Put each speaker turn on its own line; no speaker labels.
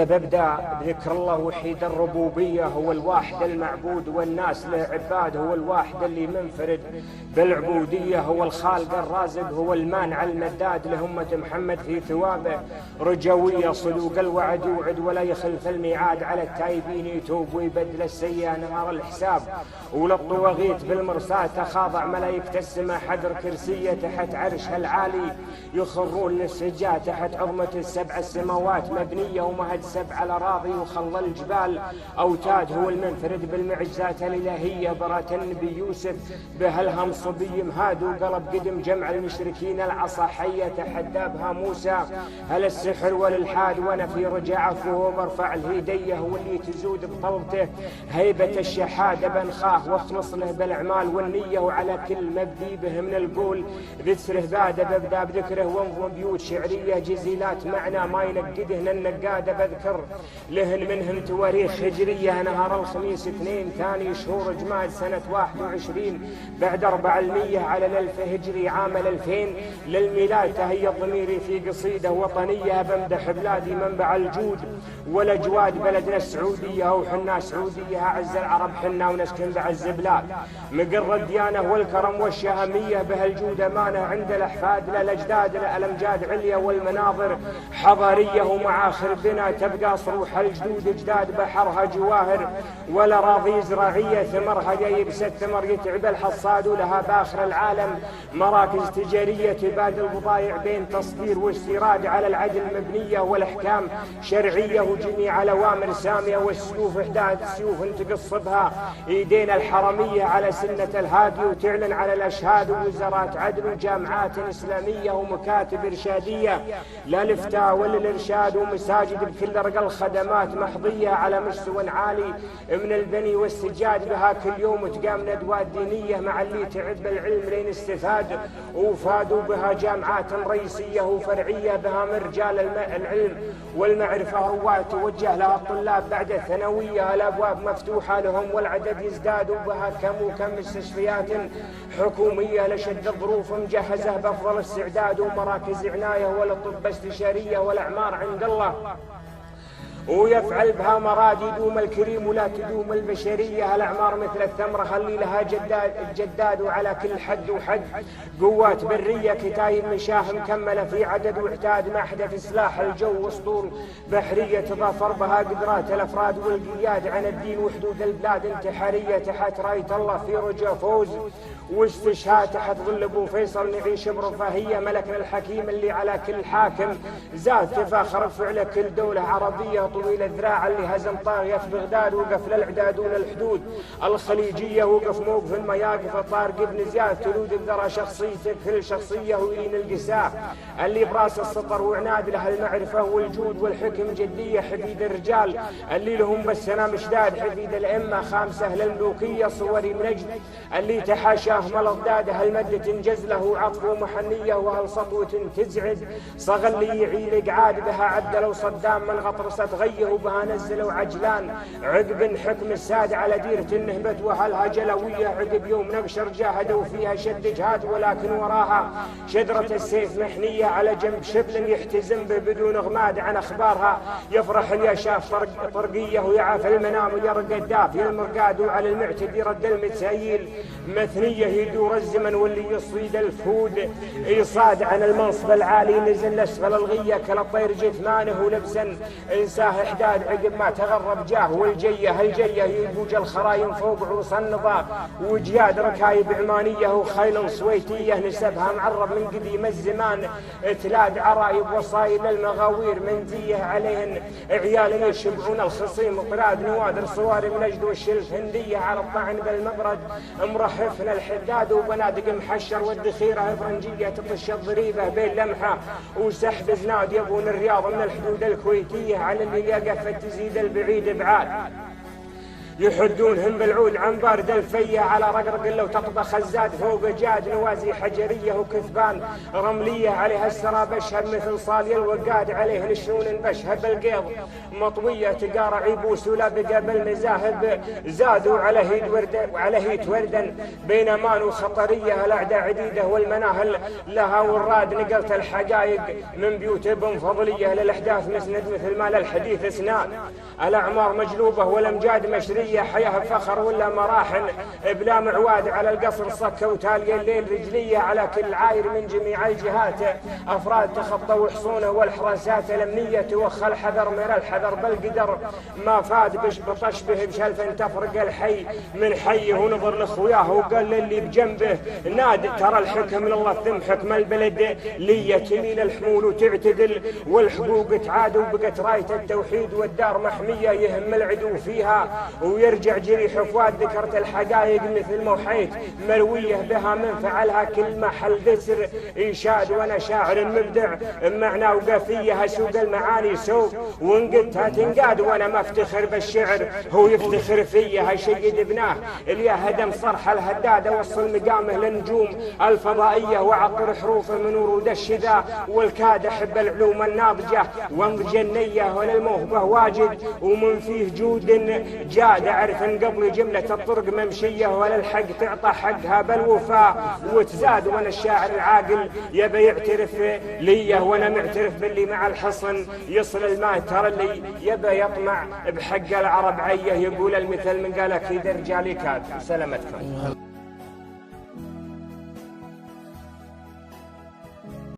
ببدأ بذكر الله وحيد الربوبية، هو الواحد المعبود والناس له عباد، هو الواحد اللي منفرد بالعبودية، هو الخالق الرازق، هو المانع المداد لأمة محمد في ثوابه رجوية. صدوق الوعد يوعد ولا يخلف الميعاد، على التايبين يتوب ويبدل السيئة نهار الحساب، وللطواغيت بالمرساة تخاضع ملايكة السماء حدر كرسية تحت عرشها العالي، يخرون للسجاد تحت عظمة السبع السماوات مبنية ومهد سبع الأراضي وخلى الجبال أوتاد. هو المنفرد بالمعجزات الإلهية، برات النبي يوسف بهالهم صبي مهاد، وقلب قدم جمع المشركين العصا حية تحدى بها موسى هل السحر والإلحاد. وأنا في رجع عفوه برفع الهدية، هو اللي تزود بطلته هيبة الشحادة، بنخاه واخلص له بالأعمال والنية، وعلى كل مبدي به من القول ذكره بادة ببدأ بذكره، وانظم بيوت شعرية جزيلات معنى ما ينقدهن النقادة، بذكر لهن منهن تواريخ هجرية. نهار الخميس 2 ثاني شهور جماد سنة 21 بعد 400 على الألف هجري عام 2000 للميلاد. تهيأ ضميري في قصيدة وطنية بمدح بلادي منبع الجود والأجواد، بلدنا السعودية وحنا سعودية أعز العرب حنا ونسكن بعز بلاد، مقر الديانة والكرم والشهمية بهالجود أمانة عند الأحفاد للأجداد الأمجاد عليا والمناظر حضارية، ومعاخر بنا تبقى صروح الجدود جداد بحرها جواهر ولا راضي زراعية، ثمرها جايب 6 ثمر يتعب الحصاد، ولها باخر العالم مراكز تجارية تبادل بضايع بين تصدير واستيراد على العدل مبنية والأحكام شرعية، وجميع الأوامر سامية والسيوف إحداد سيوف تقص بها إيدينا الحرمية على سنة الهادي، وتعلن على الأشهاد ووزارات عدل وجامعات إسلامية ومكاتب إرشادية للإفتاء وللإرشاد، ومساجد بكل رقى الخدمات محظية على مستوى عالي من البني والسجاد، بها كل يوم تقام ندوات دينية مع اللي تعب العلم لين استفاد وفادوا بها جامعات رئيسية وفرعية، بها من رجال العلم والمعرفة رواد توجه لها الطلاب بعد الثانوية، الأبواب مفتوحة لهم والعدد يزداد، وبها كم مستشفيات حكومية لشد الظروف مجهزة بأفضل استعداد، ومراكز عناية والطب استشارية والأعمار عند الله، ويفعل بها مراد يدوم الكريم ولا تدوم البشرية. الأعمار مثل الثمرة خلي لها جداد وعلى كل حد وحد قوات برية كتايب مشاه مكملة في عدد واعتاد، ما أحدث سلاح الجو وسطول بحرية تضافر بها قدرات الأفراد والقياد عن الدين وحدود البلاد انتحارية تحت راية الله في رجا فوز واستشهاد تحت ظل ابو فيصل نعيش برفاهيه. ملكنا الحكيم اللي على كل حاكم زاد تفاخر فعل كل دوله عربيه طويل الذراع، اللي هزم طاغيه في بغداد وقف للاعداد والحدود الخليجيه، وقف موقف المياقف طارق بن زياد تلود الذرى شخصيته كل شخصيه وين القساه، اللي براس السطر وعناد له المعرفه والجود والحكم جديه، حفيد الرجال اللي لهم بالسلام شداد، حفيد الائمه خامسه للملوكيه صوري منجد اللي تحاشاه ملضاد، هالمدة تنجز له عطف ومحنية وهالسطوة تزعد صغ اللي يعيل قعاد، بها عدل وصدام من غطرسة غيه، وبها نزلوا عجلان عقب حكم الساد على ديرة النهبة، وهلها جلوية عقب يوم نبشر جاهدوا فيها شد جهاد، ولكن وراها شدرة السيف محنية على جنب شبل يحتزم بدون غماد عن أخبارها، يفرح اللي شاف طرقية ويعاف المنام ويرقى الداف المرقاد، وعلى المعتدي رد المتسايل مثنية يدور الزمن واللي يصيد الفود يصاد عن المنصب العالي نزل اسفل الغية كالطير جثمانه ولبسا انساه احداد عقب ما تغرب جاه، والجية هالجية يبوج الخرايم فوق عروس النضاء، وجياد ركايب عمانية وخيل صويتية نسبها معرب من قديم الزمان، تلاد عرايب وصايل المغاوير منزية عليهن عيال يشبعون الخصيم طراد نوادر صوارم نجد والشلف هندية على الطعن بالمبرد مرحفنا الحداد، وبنادق محشر والدخيرة فرنجية تطش الضريبة بين لمحة وسحب زناد، يبون الرياض من الحدود الكويتية على اللي يقف تزيد البعيد بعاد، يحدونهم بالعود عن بارد الفية على رقرق لو تطبخ الزاد فوق جاد نوازي حجرية وكثبان رملية عليها السرى بشهب مثل صالي الوقاد عليه الشون بشهب بالقيض مطوية تقارع عيبوس ولا بقى بالمزاهب زادوا على هيد وردا بين مان وخطرية الأعداء عديدة والمناهل لها والراد نقلت الحقائق من بيوت ابن فضلية للأحداث مسند مثل ما للحديث اسناد الأعمار مجلوبة والأمجاد مشرية حياة فخر ولا مراحل بلا معواد على القصر صكة وتالية الليل رجلية على كل عاير من جميع الجهات أفراد تخطوا حصونه والحراسات الأمنية توخى الحذر من الحذر بالقدر ما فاد بطش به بشلف تفرق الحي من حيه ونظر لأخوياه وقال للي بجنبه ناد ترى الحكم من الله ثم حكم البلد لي تميل الحمول وتعتدل والحقوق تعاد وبقت راية التوحيد والدار محمية يهم العدو فيها ويرجع جريح فؤاد ذكرت الحقائق مثل موحيت مروية بها من فعلها كل محل ذسر إنشاد وأنا شاعر مبدع معنى وقافية سوق المعاني سوق وانقدتها تنقاد وأنا ما افتخر بالشعر هو يفتخر فيها شيد ابناه اللي هدم صرح الهداد وصل مقامه للنجوم الفضائية وعطر حروفه من ورود الشذا والكاد أحب العلوم الناضجة وانضج النية وللموهبة واجد ومن فيه جود جاد أعرف ان قبل جملة الطرق ممشية وللحق تعطى حقها بالوفاء وتزاد وانا الشاعر العاقل يبي يعترف لي وانا معترف باللي مع الحصن يصل الماء ترى اللي يبي يطمع بحق العرب عيه يقول المثل من قال اكيد رجالي كاد سلامتكم.